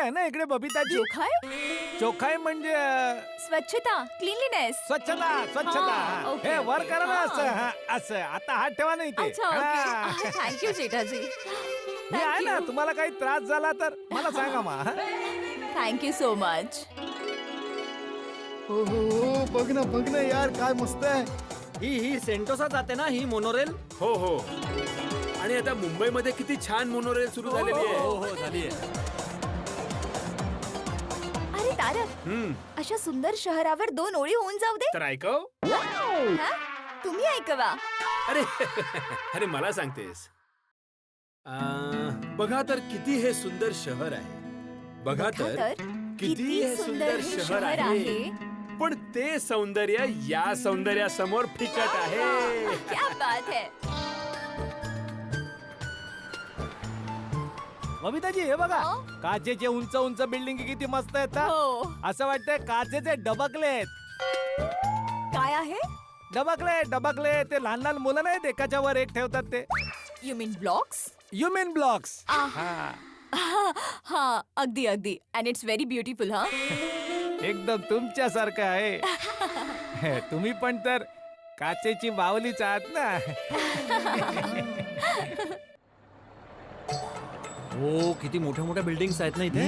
आहे ना इकडे बबिताजी. चोखाई म्हणजे स्वच्छता, क्लीनलीनेस. स्वच्छता. हे वर करा ना असं आता हात ठेवा ना इथे. थँक्यू जेठाजी. मी आहे ना, तुम्हाला काही त्रास झाला तर मला सांगा मा. Thank you so much. हो बघ ना यार काय मस्त आहे. ही सेंटोसा जाते ना ही मोनोरेल. हो हो. आणि आता मुंबईमध्ये किती छान मोनोरेल सुरू झालेली आहे. हो झाली आहे. अरे तारक, अशा सुंदर शहरावर 2 ओळी होऊन जाऊ दे. तर ऐकव. तुम्ही ऐकवा. अरे मला सांगतेस. बघा तर किती हे सुंदर शहर आहे. बघा तर किती हे सुंदर शहर आहे. पण ते सौंदर्य या सौंदर्यासमोर फिकट आहे. क्या बात है. बबिताजी हे बघा, काचेचे उंच उंच बिल्डिंग किती मस्त आहेत. असं वाटतंय काचेचे डबकलेत. काय आहे? डबकले ते लहान लहान मुलं नाही एकाच्या वर एक ठेवतात ते. You mean blocks? You mean blocks. हा अगदी अगदी. And it's very beautiful. हा एकदम तुमच्यासारखं आहे. तुम्ही पण तर काचेची बावलीच आहात ना. हो किती मोठ्या मोठ्या बिल्डिंग्स आहेत ना इथे.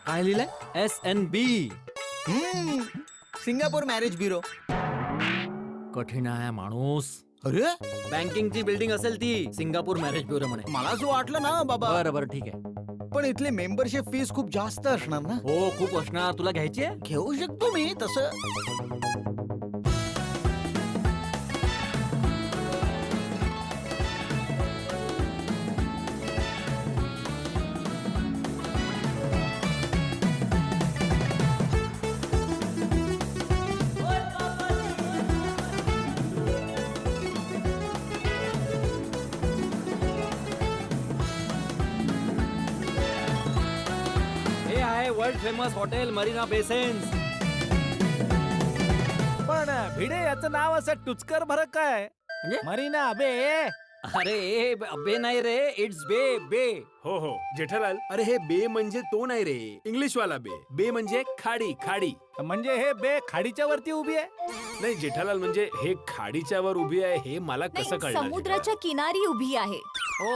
काय लिहिलंय? SNB. Singapore marriage bureau. कठीण आहे माणूस. अरे बँकिंगची बिल्डिंग असेल ती सिंगापूर मॅरेज ब्युरो म्हणे. मला असं वाटलं ना बाबा. बरं ठीक आहे. पण इथले मेंबरशिप फीस खूप जास्त असणार ना. हो खूप असणार. तुला घ्यायची आहे? घेऊ शकतो मी तसं. हे आहे वर्ल्ड फेमस हॉटेल मरीना बे सेन्स. पण भिडे याचं नाव असं टुचकर भरक काय म्हणजे? मरीना बे. अरे बे नाही रे. इट्स बे. हो हो जेठालाल. अरे हे बे म्हणजे तो नाही रे. इंग्लिश वाला बे म्हणजे खाडी. म्हणजे हे बे खाडीच्या वरती उभी आहे. नाही जेठालाल म्हणजे हे खाडीच्या वर उभी आहे हे मला कसं कळलं. समुद्राच्या किनारी उभी आहे. हो